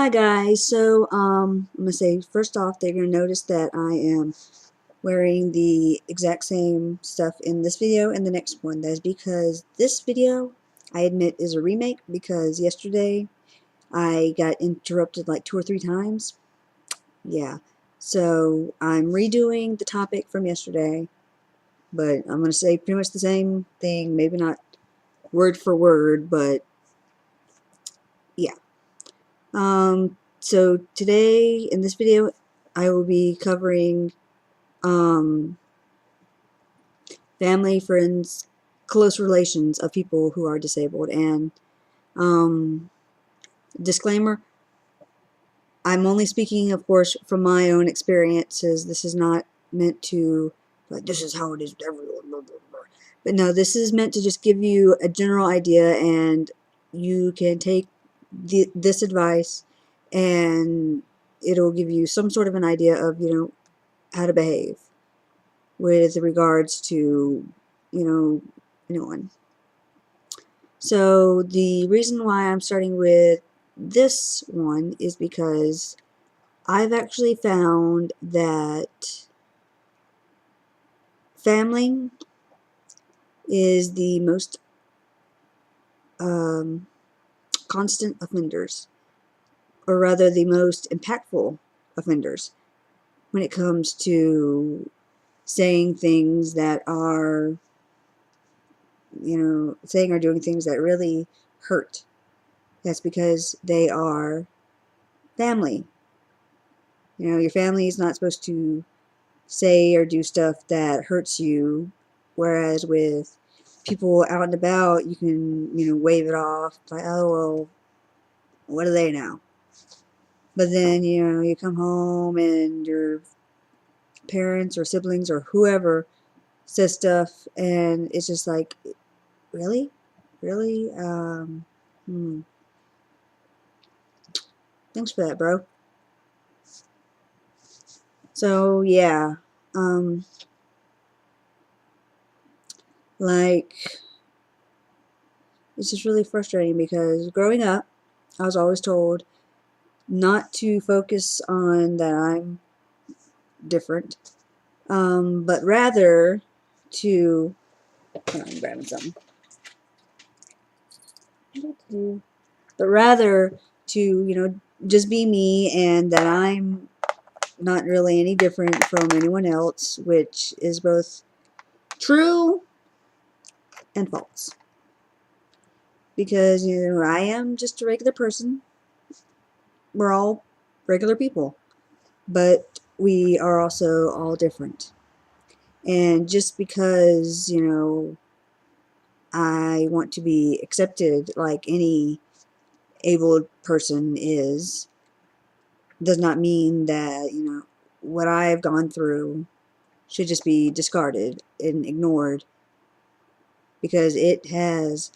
Hi guys, so I'm going to say first off that you're going to notice that I am wearing the exact same stuff in this video and the next one. That is because this video, I admit, is a remake because yesterday I got interrupted like 2 or 3 times. Yeah, so I'm redoing the topic from yesterday, but I'm going to say pretty much the same thing, maybe not word for word, but yeah. So today in this video, I will be covering family, friends, close relations of people who are disabled. And disclaimer, I'm only speaking, of course, from my own experiences. This is not meant to, like, this is how it is with everyone, blah, blah, blah. But no, this is meant to just give you a general idea, and you can take this advice and it'll give you some sort of an idea of, how to behave with regards to, anyone. So the reason why I'm starting with this one is because I've actually found that family is the most constant offenders, or rather the most impactful offenders when it comes to saying things that are, saying or doing things that really hurt. That's because they are family. Your family is not supposed to say or do stuff that hurts you, whereas with people out and about, you can, wave it off, like, oh, well, what are they now? But then, you come home and your parents or siblings or whoever says stuff, and it's just like, really? Really? Thanks for that, bro. So, yeah. Like, it's just really frustrating because growing up, I was always told not to focus on that I'm different, but rather to, I'm grabbing something, but rather to, just be me, and that I'm not really any different from anyone else, which is both true and false. Because, I am just a regular person. We're all regular people, but we are also all different. And just because, I want to be accepted like any able person is, does not mean that, what I've gone through should just be discarded and ignored, because it has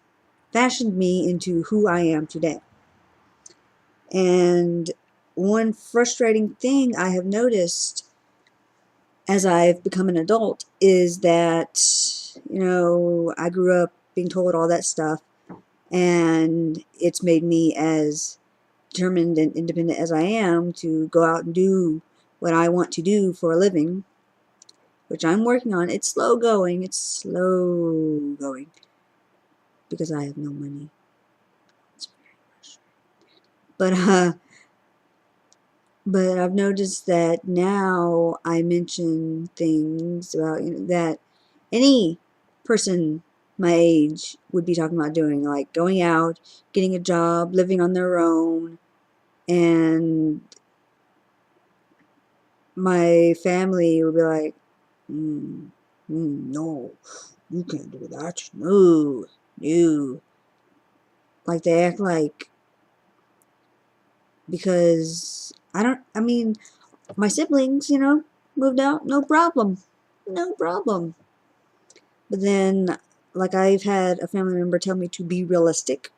fashioned me into who I am today. And one frustrating thing I have noticed as I've become an adult is that, I grew up being told all that stuff, and it's made me as determined and independent as I am to go out and do what I want to do for a living, which I'm working on. It's slow going. It's slow going because I have no money. It's very frustrating. But I've noticed that now I mention things about, that any person my age would be talking about doing, like going out, getting a job, living on their own, and my family would be like, no, you can't do that. No, no. Like, they act like, because I mean, my siblings, moved out, no problem. No problem. But then, like, I've had a family member tell me to be realistic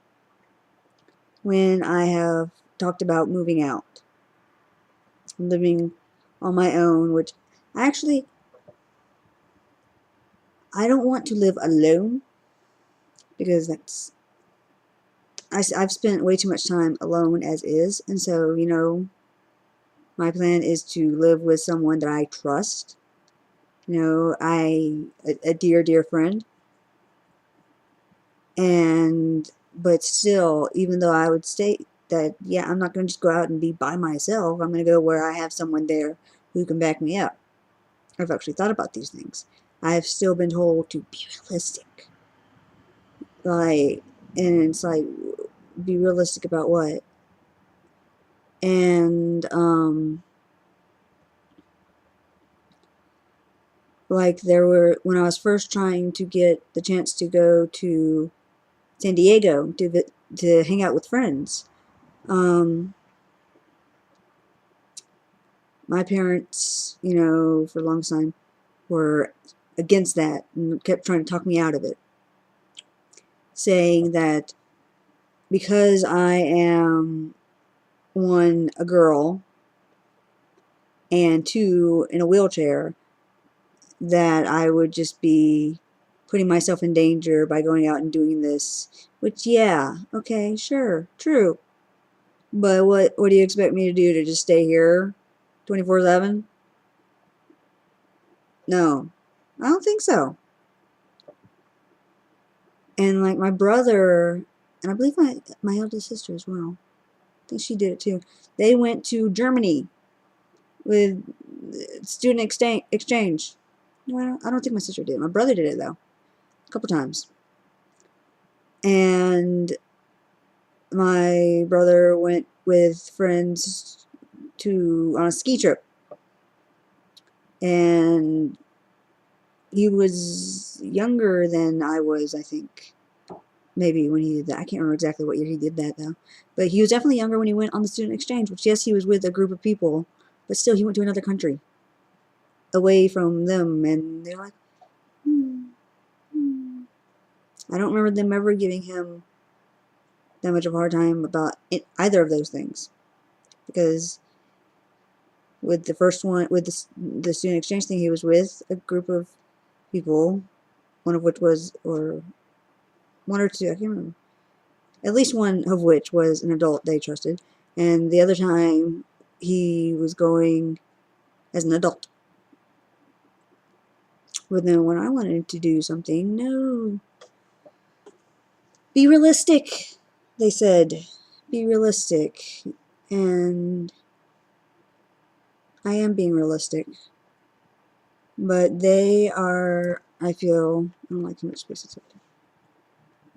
when I have talked about moving out, living on my own, which actually, I don't want to live alone, because that's I've spent way too much time alone as is, and so, you know, my plan is to live with someone that I trust. You know, a dear, dear friend. And, but still, even though I would state that, yeah, I'm not going to just go out and be by myself, I'm going to go where I have someone there who can back me up. I've actually thought about these things. I've still been told to be realistic. Like, and it's like, be realistic about what? And, like there were, when I was first trying to get the chance to go to San Diego to hang out with friends, my parents, you know, for a long time were against that and kept trying to talk me out of it, saying that because I am, one, a girl, and two, in a wheelchair, that I would just be putting myself in danger by going out and doing this. Which, yeah, okay, sure, true. But what do you expect me to do? To just stay here 24/7? No, I don't think so. And like my brother, and I believe my eldest sister as well, I think she did it too. They went to Germany with student exchange. No, I don't think my sister did. My brother did it though, a couple times. And my brother went with friends on a ski trip, and he was younger than I was, I think. Maybe when he did that. I can't remember exactly what year he did that, though. But he was definitely younger when he went on the student exchange, which, yes, he was with a group of people, but still, he went to another country, away from them, and they're like, hmm, hmm. I don't remember them ever giving him that much of a hard time about either of those things. Because with the first one, with the student exchange thing, he was with a group of people, one of which was, or one or two, I can't remember. At least one of which was an adult they trusted, and the other time he was going as an adult. But then when I wanted to do something, no. Be realistic, they said. Be realistic. And I am being realistic. But they are, I feel, I don't like too much space. I'm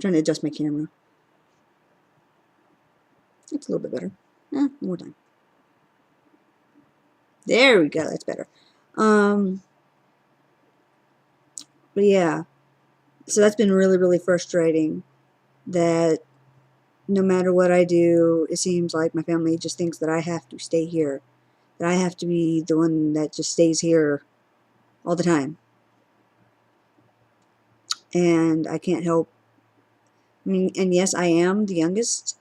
trying to adjust my camera. It's a little bit better. More time. There we go, that's better. But yeah, so that's been really, really frustrating, that no matter what I do, it seems like my family just thinks that I have to stay here, that I have to be the one that just stays here all the time. And I can't help, I mean, and yes, I am the youngest,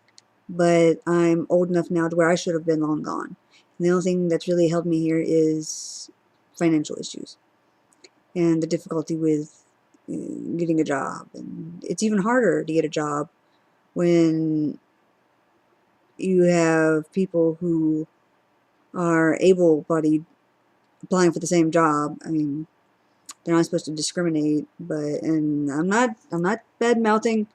but I'm old enough now to where I should have been long gone. And the only thing that's really held me here is financial issues and the difficulty with getting a job. And it's even harder to get a job when you have people who are able-bodied applying for the same job. I mean, they're not supposed to discriminate, but, and I'm not bad-mouthing.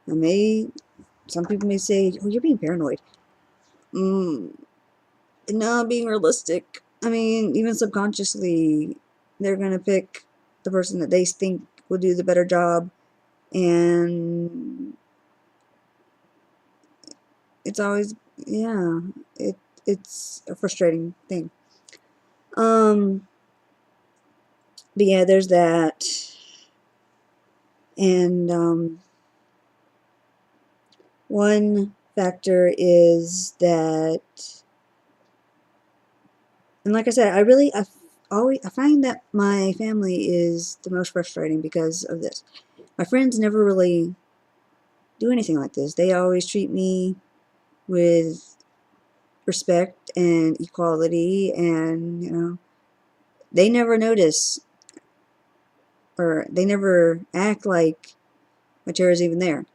Some people may say, oh, you're being paranoid. No, I'm being realistic. I mean, even subconsciously, they're gonna pick the person that they think will do the better job, and it's always, yeah, it's a frustrating thing. But yeah, there's that. And one factor is that, and like I said, I find that my family is the most frustrating because of this. My friends never really do anything like this. They always treat me with respect and equality, and, you know, they never notice, or they never act like my chair is even there,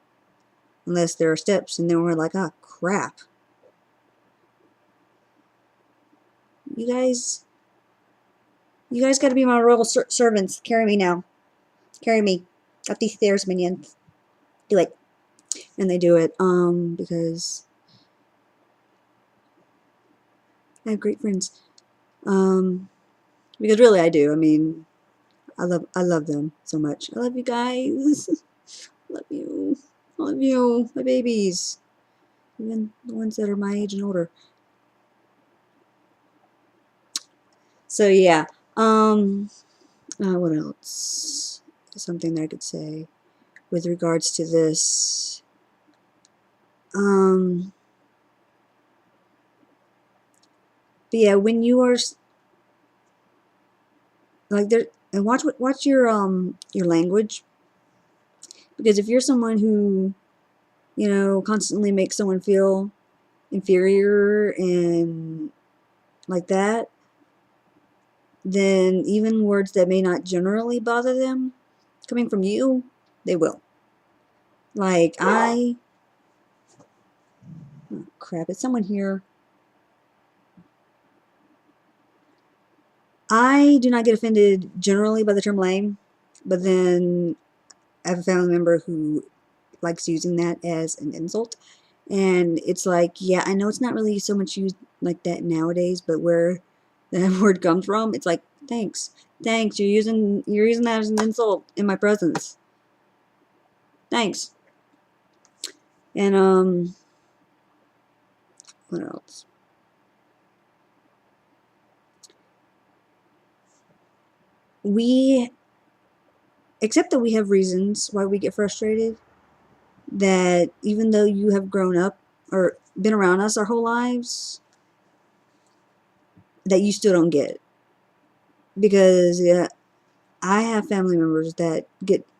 unless there are steps, and then we're like, ah, crap. You guys got to be my royal servants. Carry me now. Carry me up these stairs, minions. Do it. And they do it, because I have great friends. Because really I do. I mean, I love them so much. I love you guys. Love you. I love you. My babies. Even the ones that are my age and older. So yeah. What else? Something that I could say with regards to this. But yeah, when you are like there, and watch your language, because if you're someone who, you know, constantly makes someone feel inferior and like that, then even words that may not generally bother them, coming from you, they will. Like oh crap, is someone here? I do not get offended generally by the term lame, but then I have a family member who likes using that as an insult. And it's like, yeah, I know it's not really so much used like that nowadays, but where that word comes from, it's like, thanks. Thanks, you're using that as an insult in my presence. Thanks. And what else? We accept that we have reasons why we get frustrated, that even though you have grown up or been around us our whole lives, that you still don't get. Because yeah, I have family members that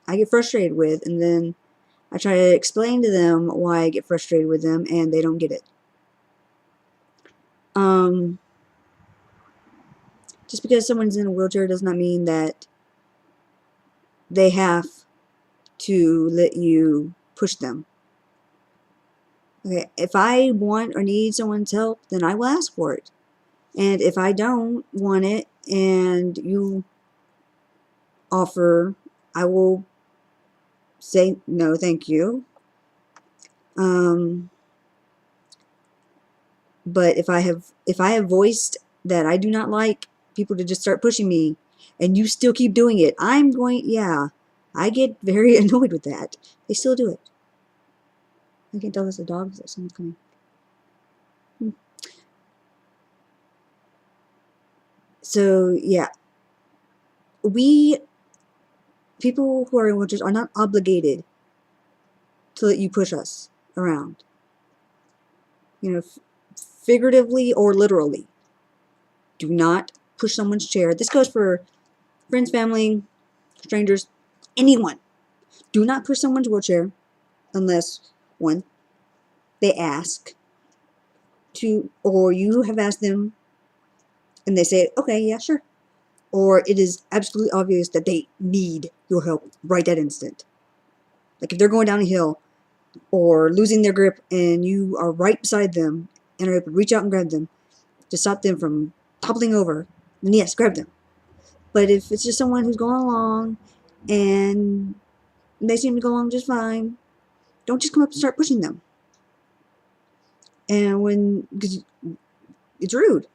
I get frustrated with, and then I try to explain to them why I get frustrated with them, and they don't get it. Just because someone's in a wheelchair does not mean that they have to let you push them. Okay, if I want or need someone's help, then I will ask for it. And if I don't want it and you offer, I will say no, thank you. But if I have voiced that I do not like people to just start pushing me, and you still keep doing it, I get very annoyed with that. They still do it. I can't tell if it's a dog, or someone's coming. So yeah, people who are in wheelchairs are not obligated to let you push us around. You know, figuratively or literally. Do not push someone's chair. This goes for friends, family, strangers, anyone. Do not push someone's wheelchair unless, one, they ask, two, or you have asked them and they say, okay, yeah, sure. Or it is absolutely obvious that they need your help right that instant. Like if they're going down a hill or losing their grip and you are right beside them and are able to reach out and grab them to stop them from toppling over, then yes, grab them. But if it's just someone who's going along and they seem to go along just fine, don't just come up and start pushing them. And because it's rude,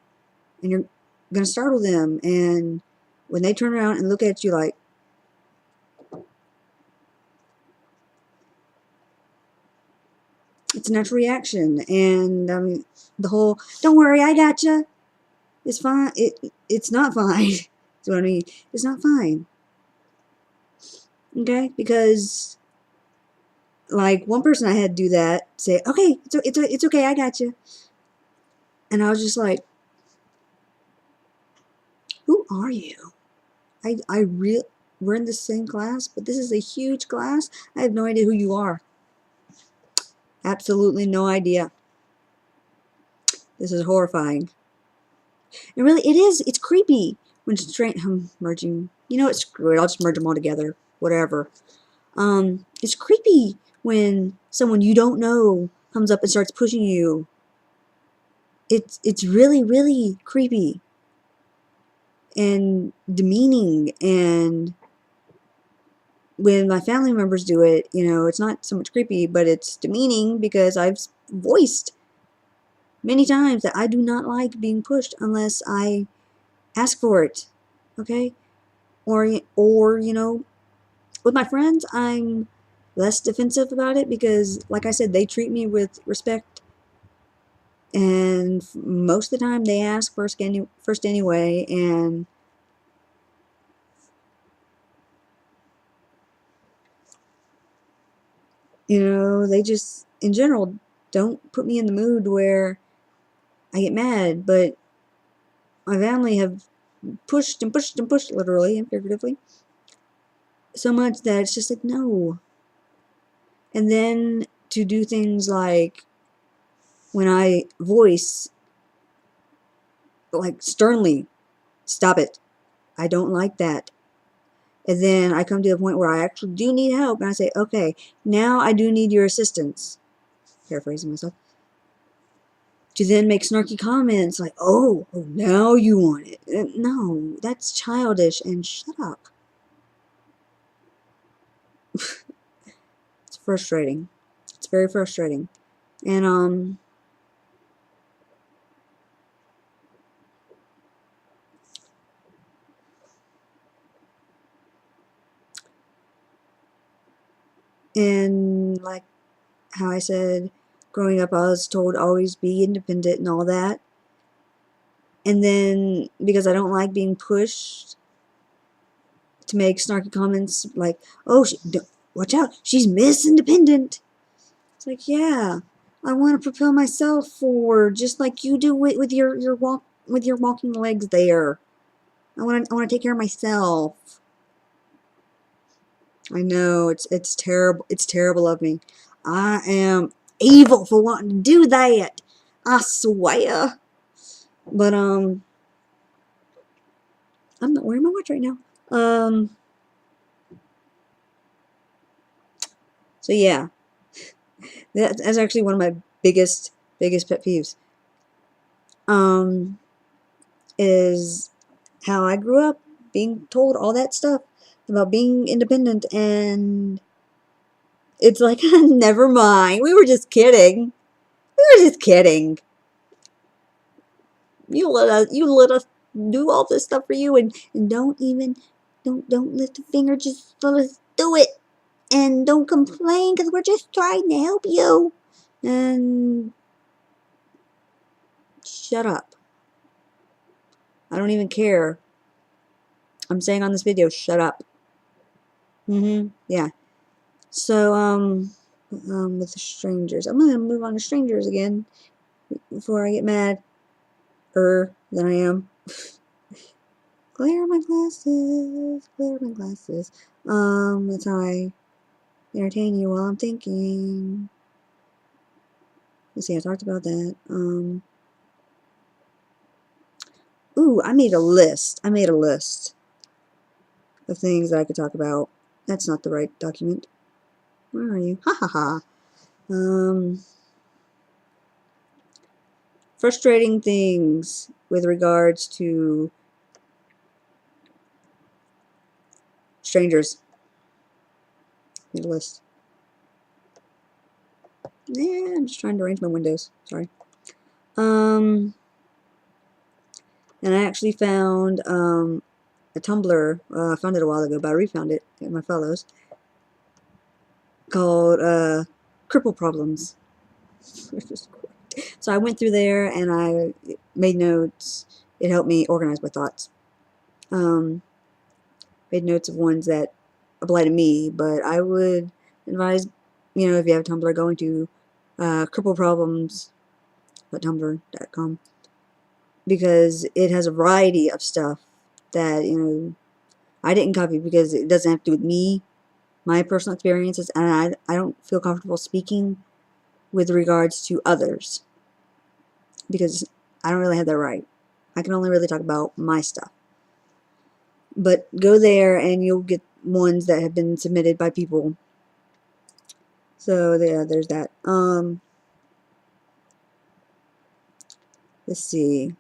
and you're going to startle them, and when they turn around and look at you like, it's a natural reaction. And I mean, the whole, don't worry, I gotcha, it's fine. It's not fine. That's what I mean. It's not fine. Okay? Because, like, one person I had to do that, say, okay, it's okay, I gotcha. And I was just like, who are you? We're in the same class, but this is a huge class. I have no idea who you are. Absolutely no idea. This is horrifying. And really, it's creepy when I'm merging. You know what? Screw it. I'll just merge them all together. Whatever. It's creepy when someone you don't know comes up and starts pushing you. It's really, really creepy and demeaning. And when my family members do it, you know, it's not so much creepy, but it's demeaning because I've voiced many times that I do not like being pushed unless I ask for it. Okay? Or you know, with my friends, I'm less defensive about it because, like I said, they treat me with respect. And most of the time, they ask first anyway. And you know, they just, in general, don't put me in the mood where I get mad. But my family have pushed and pushed and pushed, literally and figuratively, so much that it's just like, no. And then to do things like when I voice, like, sternly, stop it, I don't like that. And then I come to the point where I actually do need help, and I say, okay, now I do need your assistance. Paraphrasing myself. To then make snarky comments like, oh, now you want it. No, that's childish, and shut up. It's frustrating. It's very frustrating. And and like how I said, growing up I was told always be independent and all that. And then because I don't like being pushed to make snarky comments like, oh, watch out, she's Miss Independent. It's like, yeah, I want to propel myself forward just like you do with your walking legs there. I want to take care of myself. I know it's terrible. It's terrible of me. I am evil for wanting to do that. I swear. But I'm not wearing my watch right now. So yeah, that's actually one of my biggest pet peeves. Is how I grew up being told all that stuff about being independent, and it's like, never mind. We were just kidding. We were just kidding. You let us do all this stuff for you, and don't even don't lift a finger. Just let us do it, and don't complain because we're just trying to help you. And shut up. I don't even care. I'm saying on this video, shut up. Yeah. So, with the strangers. I'm gonna move on to strangers again before I get mad. Than I am. Glare my glasses, glare my glasses. That's how I entertain you while I'm thinking. Let's see, I talked about that. Ooh, I made a list. I made a list of things that I could talk about. That's not the right document. Where are you? Ha ha ha. Frustrating things with regards to strangers. Made a list. Yeah, I'm just trying to arrange my windows. Sorry. And I actually found a Tumblr. I found it a while ago, but I refound it in my follows. Called Cripple Problems. So I went through there and I made notes. It helped me organize my thoughts. Made notes of ones that apply to me, but I would advise, you know, if you have a Tumblr, going to crippleproblems.tumblr.com, because it has a variety of stuff that, you know, I didn't copy because it doesn't have to do with me, my personal experiences, and I don't feel comfortable speaking with regards to others because I don't really have that right. I can only really talk about my stuff. But go there and you'll get ones that have been submitted by people So yeah, there's that. Let's see.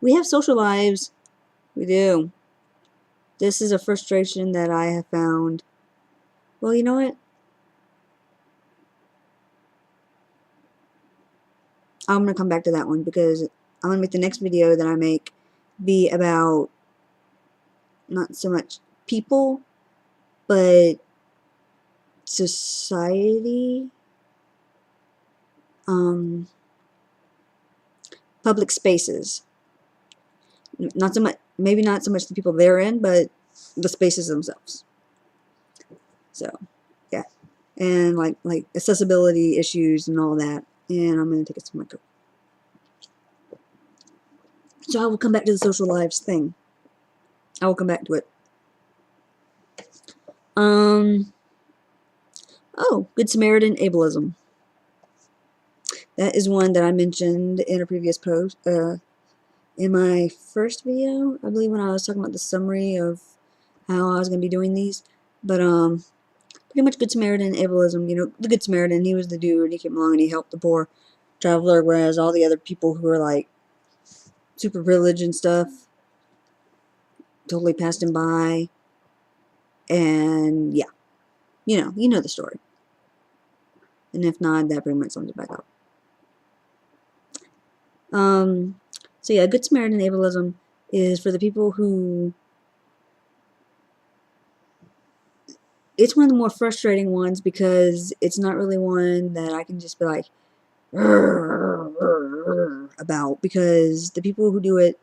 We have social lives. We do. This is a frustration that I have found. Well, you know what? I'm going to come back to that one because I'm going to make the next video that I make be about not so much people, but society, um, public spaces. Not so much, maybe not so much the people they're in, but the spaces themselves. So, yeah. And like accessibility issues and all that. And I'm going to take it to my coat. So I will come back to the social lives thing. I will come back to it. Oh, Good Samaritan ableism. That is one that I mentioned in a previous post, in my first video, I believe, when I was talking about the summary of how I was going to be doing these. But, pretty much Good Samaritan ableism, you know, the Good Samaritan, he was the dude, he came along and he helped the poor traveler, whereas all the other people who were, like, super privileged and stuff totally passed him by. And, yeah, you know the story. And if not, that pretty much sums it back up. So yeah, Good Samaritan ableism is for the people who, it's one of the more frustrating ones because it's not really one that I can just be like about, because the people who do it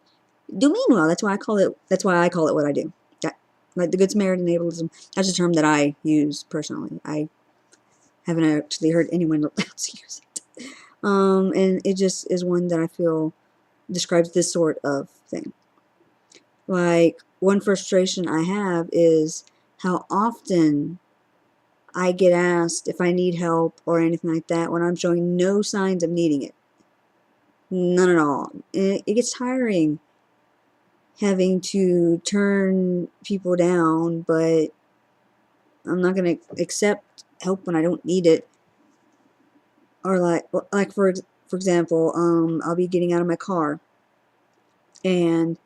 do mean well. That's why I call it what I do. That, like the Good Samaritan ableism, that's a term that I use personally. I haven't actually heard anyone else use it. And it just is one that I feel describes this sort of thing. Like, one frustration I have is how often I get asked if I need help or anything like that when I'm showing no signs of needing it. None at all. It gets tiring having to turn people down, but I'm not going to accept help when I don't need it. Or like for example, I'll be getting out of my car and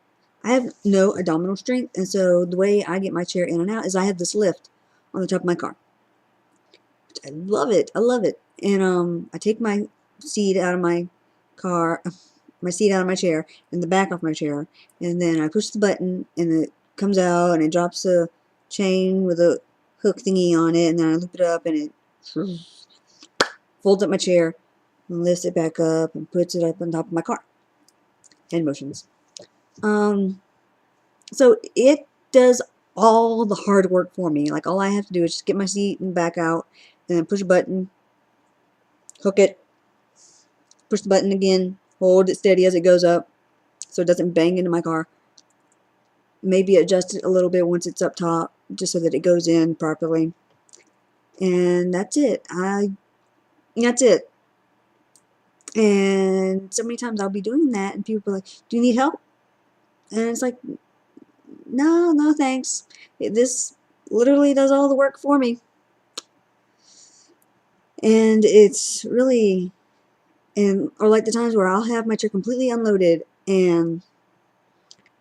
I have no abdominal strength, and so the way I get my chair in and out is I have this lift on the top of my car. I love it. I love it. And I take my seat out of my car, my seat out of my chair, and the back off my chair, and then I push the button, and it comes out, and it drops a chain with a hook thingy on it, and then I loop it up, and it folds up my chair, and lifts it back up, and puts it up on top of my car. Hand motions. So it does all the hard work for me. Like, all I have to do is just get my seat and back out, and then push a button, hook it, push the button again, hold it steady as it goes up so it doesn't bang into my car. Maybe adjust it a little bit once it's up top just so that it goes in properly. And that's it. That's it. And so many times I'll be doing that and people are like, do you need help? And it's like, no thanks. This literally does all the work for me. And it's really, or like the times where I'll have my chair completely unloaded and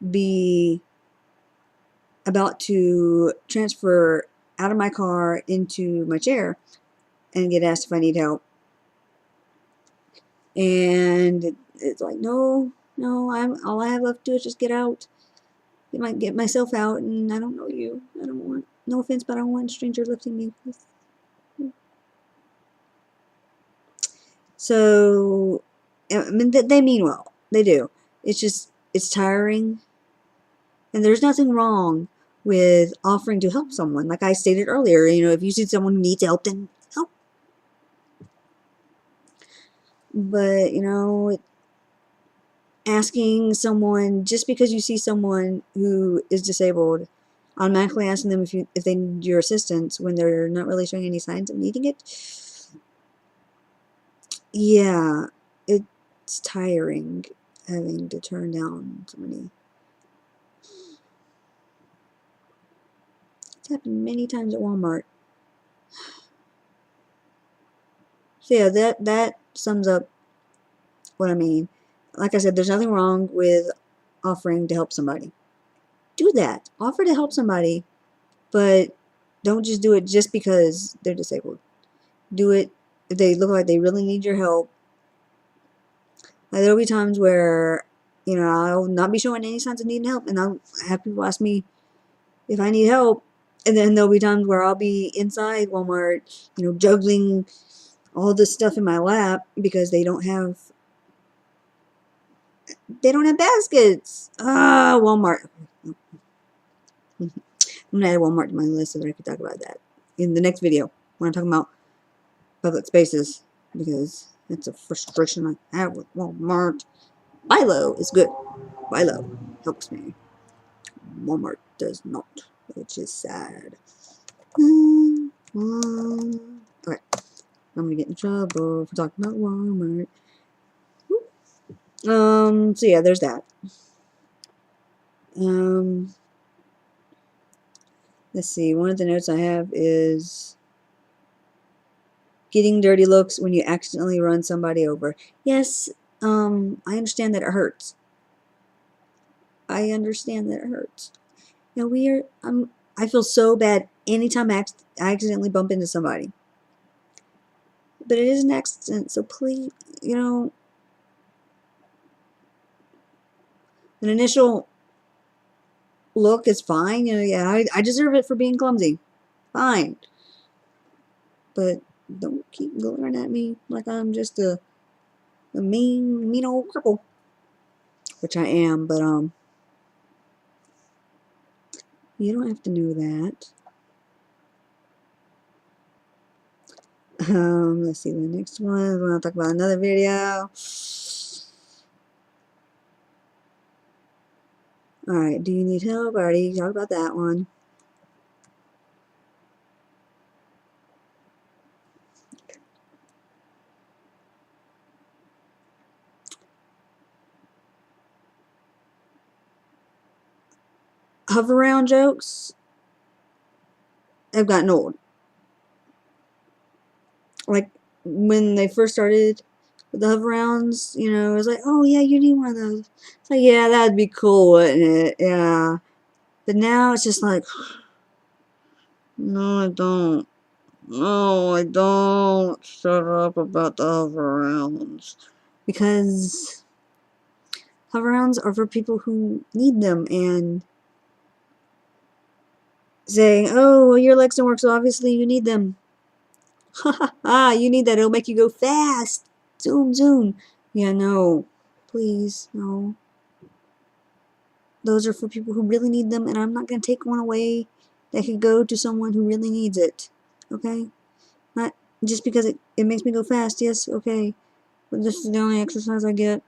be about to transfer out of my car into my chair and get asked if I need help. And it's like, no, all I have left to do is just get out, get myself out, and I don't know you. I don't want, no offense, but I don't want a stranger lifting me. So, I mean, they mean well. They do. It's just, it's tiring. And there's nothing wrong with offering to help someone. Like I stated earlier, if you see someone who needs help, then help. But, asking someone, just because you see someone who is disabled, automatically asking them if they need your assistance when they're not really showing any signs of needing it, yeah, it's tiring having to turn down so many. It's happened many times at Walmart. So yeah, that sums up what I mean. Like I said, there's nothing wrong with offering to help somebody. Do that. Offer to help somebody, but don't just do it just because they're disabled. Do it if they look like they really need your help. Like, there'll be times where, I'll not be showing any signs of needing help, and I'll have people ask me if I need help, and then there'll be times where I'll be inside Walmart, juggling all this stuff in my lap because they don't have baskets. Walmart. I'm gonna add Walmart to my list so that I can talk about that in the next video when I'm talking about public spaces, because that's a frustration I have with Walmart. Buy low is good. Buy low helps me. Walmart does not, which is sad. Okay, I'm gonna get in trouble for talking about Walmart. So yeah, there's that. Let's see. One of the notes I have is getting dirty looks when you accidentally run somebody over. Yes, I understand that it hurts. I understand that it hurts. I feel so bad anytime I accidentally bump into somebody. But it is an accident, so please, an initial look is fine. Yeah, I deserve it for being clumsy. Fine. But don't keep glaring at me like I'm just a mean old cripple. Which I am, but, you don't have to know that. Let's see, the next one, we're going to talk about another video. Alright, do you need help? I already talked about that one. Hover around jokes have gotten old. Like, when they first started with the hover rounds, it was like, oh yeah, you need one of those. It's like, yeah, that'd be cool, wouldn't it? Yeah. But now it's just like, no, I don't. No, I don't. Shut up about the hover rounds. Because hover rounds are for people who need them, and saying, oh, well, your legs don't work, so obviously you need them. Ha ha ha, you need that, it'll make you go fast. Zoom, zoom. Yeah, no. Please, no. Those are for people who really need them, and I'm not going to take one away that could go to someone who really needs it. Okay? Not just because it makes me go fast. Yes, okay. But this is the only exercise I get.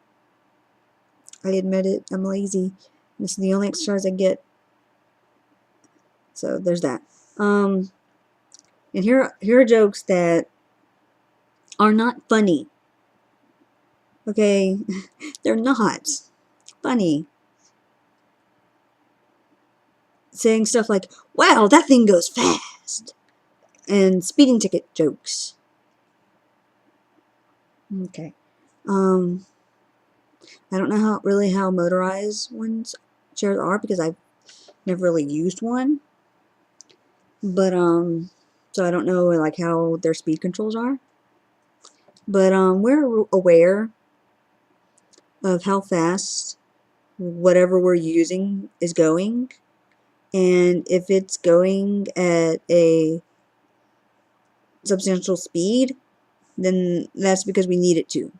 I admit it. I'm lazy. This is the only exercise I get. So there's that. And here are jokes that are not funny. Okay? They're not funny. Saying stuff like, wow, that thing goes fast. And speeding ticket jokes. Okay. I don't know how motorized chairs are, because I've never really used one. But, so I don't know, like, how their speed controls are. But, we're aware of how fast whatever we're using is going. And if it's going at a substantial speed, then that's because we need it to.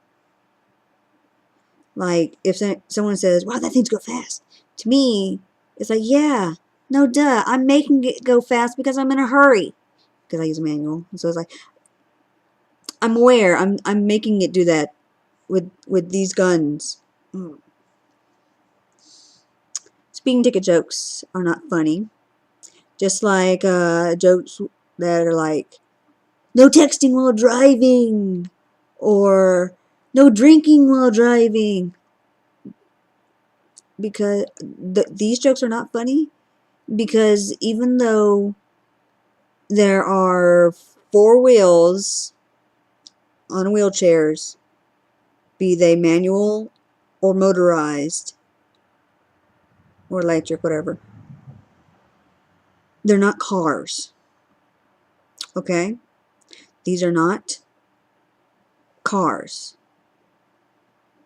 Like, if someone says, wow, that thing's go fast. To me, it's like, yeah, no duh. I'm making it go fast because I'm in a hurry. Because I use a manual. And so it's like, I'm aware. I'm making it do that with these guns. Speeding ticket jokes are not funny. Just like jokes that are like, no texting while driving, or no drinking while driving. Because these jokes are not funny, because even though there are 4 wheels on wheelchairs, be they manual or motorized or electric, whatever, they're not cars. Okay? These are not cars.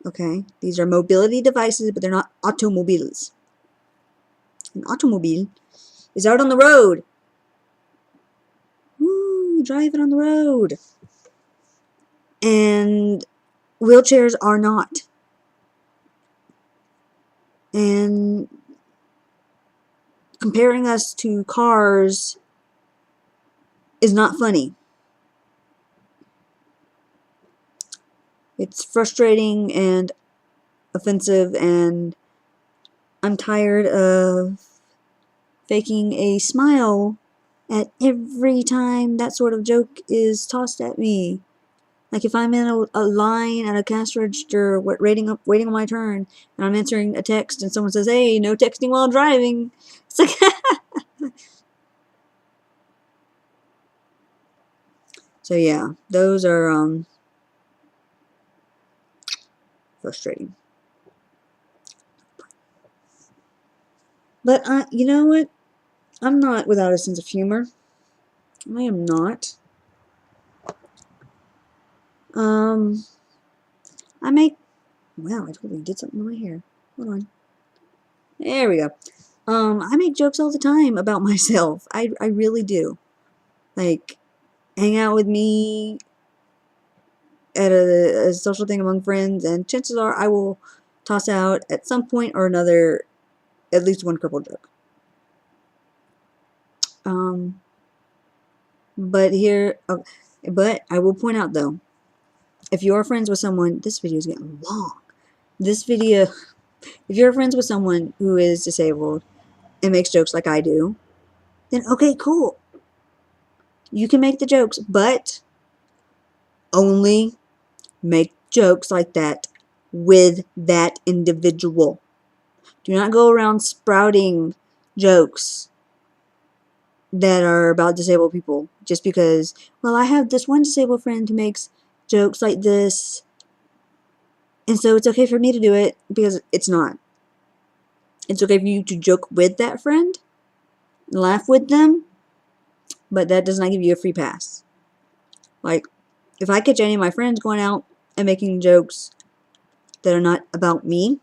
Okay? These are mobility devices, but they're not automobiles. An automobile is out on the road. Woo, you drive it on the road. And wheelchairs are not. And comparing us to cars is not funny. It's frustrating and offensive, and I'm tired of faking a smile at every time that sort of joke is tossed at me. Like if I'm in a line at a cash register waiting on my turn, and I'm answering a text and someone says, "Hey, no texting while driving." It's like So yeah, those are frustrating. But you know what? I'm not without a sense of humor. I am not. Um, I make. Wow, I totally did something to my hair. Hold on. There we go. I make jokes all the time about myself. I really do. Like, hang out with me at a social thing among friends, and chances are I will toss out at some point or another at least one crippled joke. Um, but here, but I will point out though, if you're friends with someone, this video is getting long. This video, if you're friends with someone who is disabled and makes jokes like I do, then okay, cool. You can make the jokes, but only make jokes like that with that individual. Do not go around sprouting jokes that are about disabled people just because, well, I have this one disabled friend who makes jokes like this, and so it's okay for me to do it, because it's not. It's okay for you to joke with that friend, laugh with them, but that does not give you a free pass. Like, if I catch any of my friends going out and making jokes that are not about me,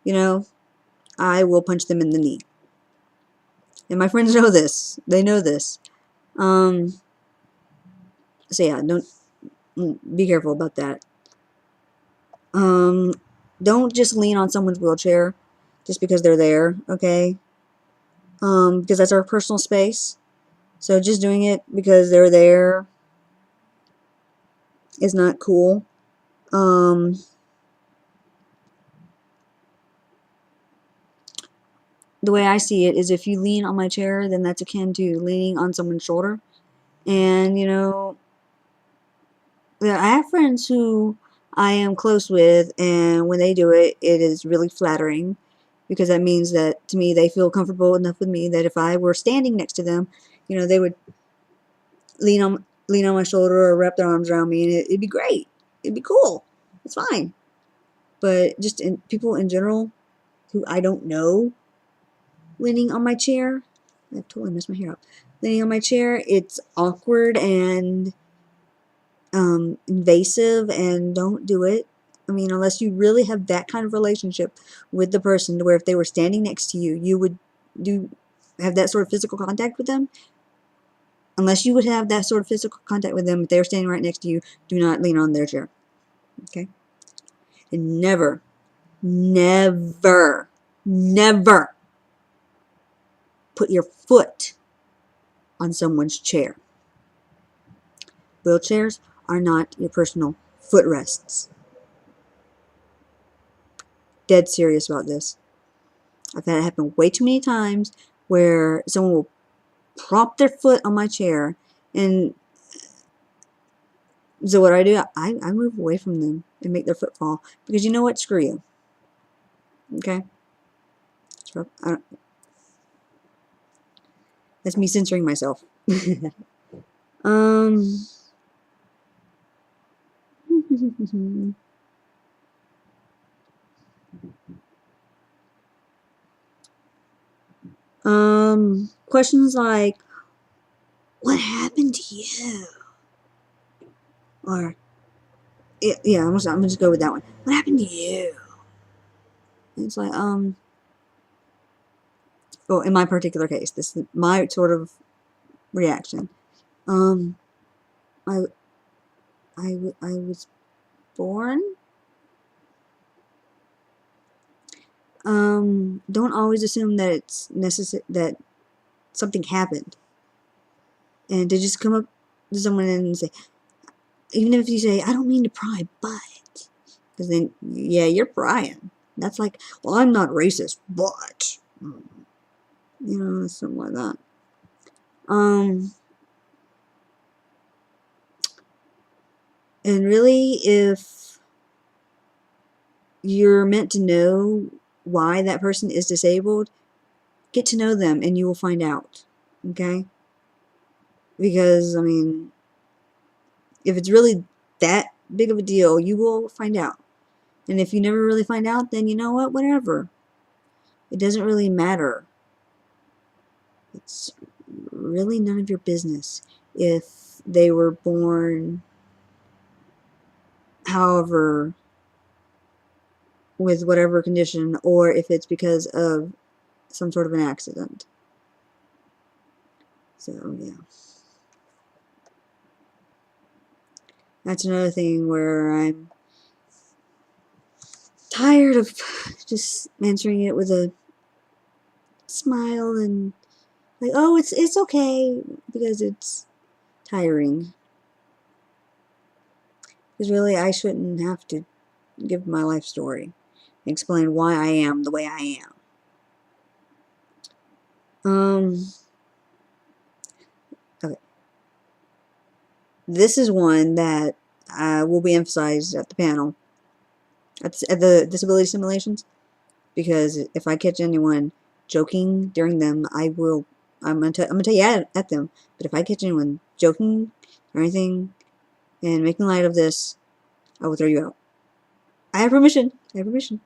you know, I will punch them in the knee. And my friends know this. They know this. So yeah, don't be careful about that. Don't just lean on someone's wheelchair just because they're there, okay? Because that's our personal space. So just doing it because they're there is not cool. The way I see it is, if you lean on my chair, then that's akin to leaning on someone's shoulder. And, you know, I have friends who I am close with, and when they do it, it is really flattering, because that means that, to me, they feel comfortable enough with me that if I were standing next to them, you know, they would lean on my shoulder or wrap their arms around me, and it'd be great. It'd be cool. It's fine. But just people in general who I don't know leaning on my chair, I've totally messed my hair up. Leaning on my chair, it's awkward and invasive, and don't do it. I mean, unless you really have that kind of relationship with the person, to where if they were standing next to you, you would have that sort of physical contact with them. Unless you would have that sort of physical contact with them, if they were standing right next to you, do not lean on their chair. Okay? And never, never, never put your foot on someone's chair. Wheelchairs are not your personal footrests. Dead serious about this. I've had it happen way too many times where someone will prop their foot on my chair, and so what do, I move away from them and make their foot fall, because you know what? Screw you. Okay? So, that's me censoring myself. Questions like, what happened to you? Or, yeah, I'm gonna just go with that one. What happened to you? It's like, well, in my particular case, this is my sort of reaction. Um, I, I was born. Don't always assume that it's necessary, that something happened. And to just come up to someone and say, even if you say, I don't mean to pry, but, because then, yeah, you're prying. That's like, well, I'm not racist, but, you know, something like that. And really, if you're meant to know why that person is disabled, get to know them and you will find out. Okay? Because, I mean, if it's really that big of a deal, you will find out. And if you never really find out, then you know what? Whatever. It doesn't really matter. It's really none of your business if they were born however with whatever condition or if it's because of some sort of an accident. So, yeah. That's another thing where I'm tired of just answering it with a smile and like, oh, it's okay, because it's tiring. Because really, I shouldn't have to give my life story, explain why I am the way I am. Okay. This is one that will be emphasized at the panel, at the disability simulations, because if I catch anyone joking during them, I'm gonna tell you at them. But if I catch anyone joking or anything and making light of this, I will throw you out. I have permission. I have permission.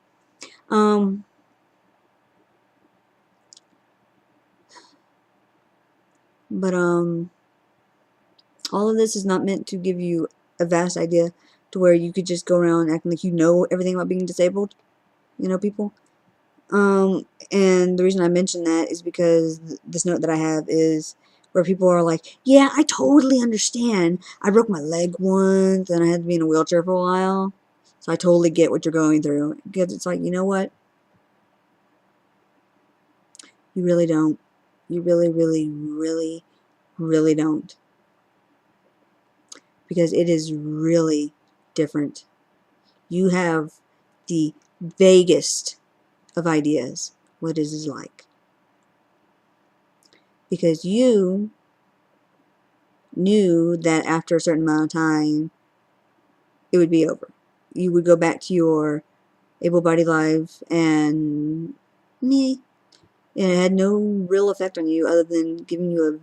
But all of this is not meant to give you a vast idea to where you could just go around acting like you know everything about being disabled. You know, people. And the reason I mention that is because this note that I have is where people are like, yeah, I totally understand. I broke my leg once and I had to be in a wheelchair for a while. So I totally get what you're going through. Because it's like, you know what? You really don't. You really, really, really, really don't. Because it is really different. You have the vaguest of ideas what this is like. Because you knew that after a certain amount of time, it would be over. You would go back to your able-bodied life, and me, it had no real effect on you other than giving you a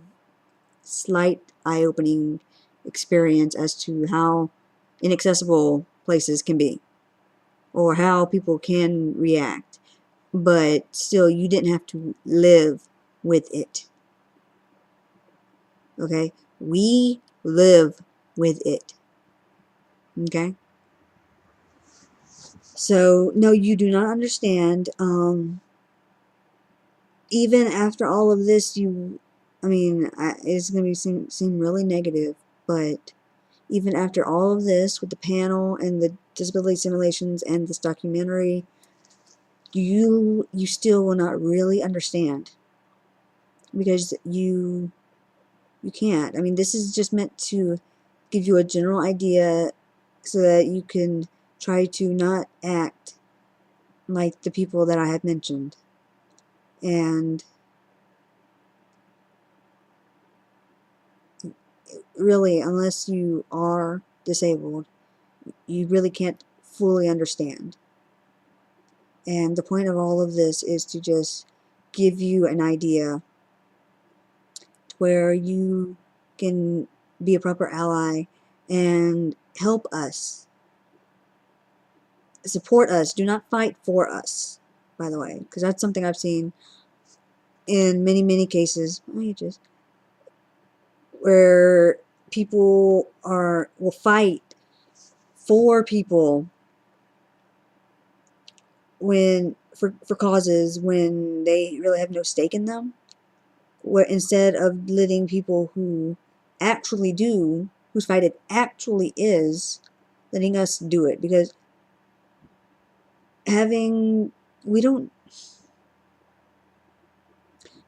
slight eye-opening experience as to how inaccessible places can be, or how people can react. But still, you didn't have to live with it. Okay? We live with it. Okay? So, no, you do not understand. Even after all of this, it's going to seem really negative, but even after all of this, with the panel and the disability simulations and this documentary, you still will not really understand, because you can't. I mean, this is just meant to give you a general idea so that you can try to not act like the people that I have mentioned. And really, unless you are disabled, you really can't fully understand. And the point of all of this is to just give you an idea where you can be a proper ally and help us support us. Do not fight for us, by the way, because that's something I've seen in many, many cases. Where people will fight for people when for causes when they really have no stake in them, where instead of letting people who actually do, whose fight it actually is, letting us do it. Because we don't,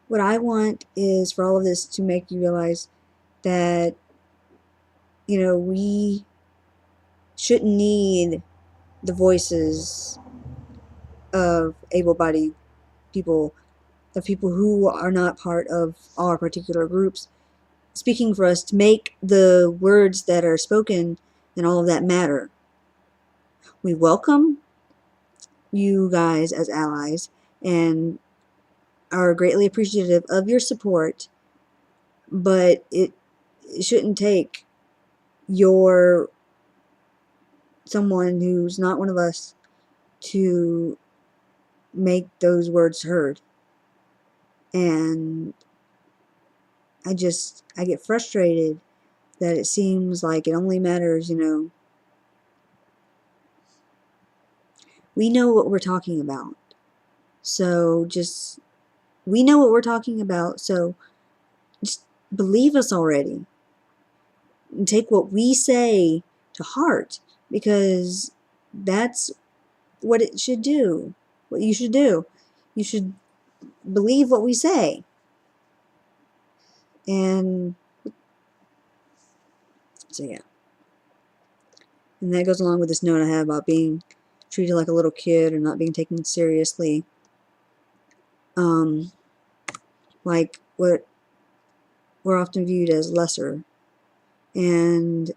what I want is for all of this to make you realize that, we shouldn't need the voices of able-bodied people, the people who are not part of our particular groups, speaking for us to make the words that are spoken and all of that matter. We welcome you guys as allies and are greatly appreciative of your support, but it shouldn't take someone who's not one of us to make those words heard. And I get frustrated that it seems like it only matters, we know what we're talking about. So we know what we're talking about, so just believe us already. And take what we say to heart, because that's what it should do. What you should do. You should believe what we say. And so, yeah. And that goes along with this note I have about being treated like a little kid or not being taken seriously. Like we're often viewed as lesser, and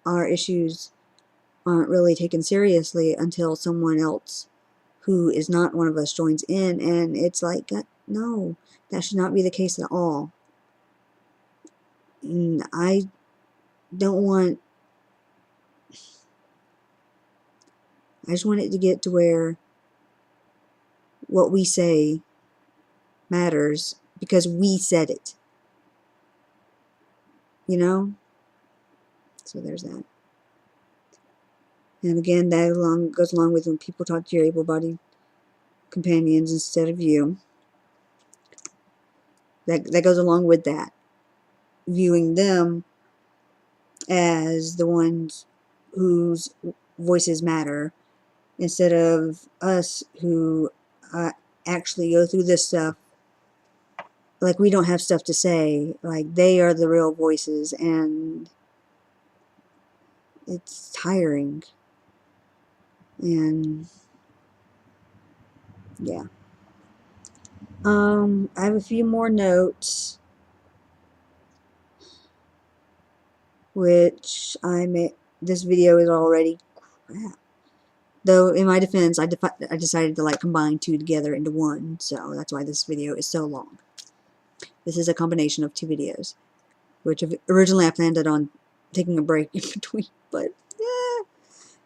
our issues aren't really taken seriously until someone else who is not one of us joins in, and it's like, no, that should not be the case at all. And I just want it to get to where what we say matters because we said it. So there's that. And again, that goes along with when people talk to your able-bodied companions instead of you. That goes along with that. Viewing them as the ones whose voices matter instead of us who actually go through this stuff like we don't have stuff to say. Like they are the real voices, and it's tiring. And yeah. I have a few more notes, which this video is already crap. Though in my defense, I decided to combine two together into one, so that's why this video is so long. This is a combination of two videos, which originally I planned on taking a break in between, but yeah.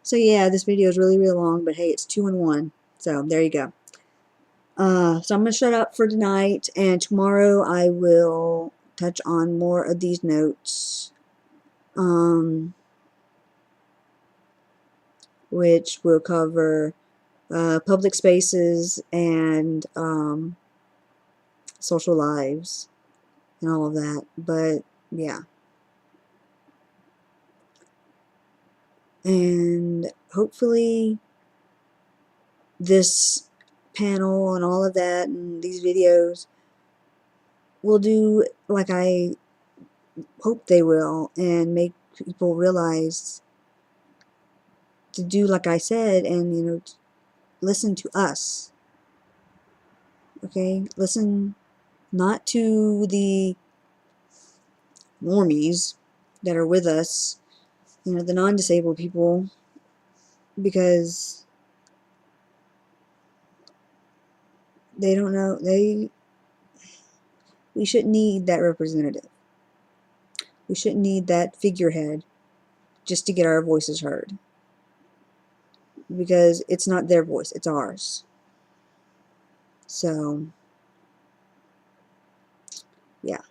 So yeah, this video is really, really long, but hey, it's 2 in 1, so there you go. So I'm going to shut up for tonight, and tomorrow I will touch on more of these notes, which will cover public spaces and social lives and all of that. But yeah. And hopefully this panel and all of that and these videos will do like I hope they will, and make people realize to do like I said, and listen to us. Okay? Listen not to the normies that are with us, the non-disabled people, because they don't know, we shouldn't need that representative. We shouldn't need that figurehead just to get our voices heard. because it's not their voice, it's ours. So, yeah.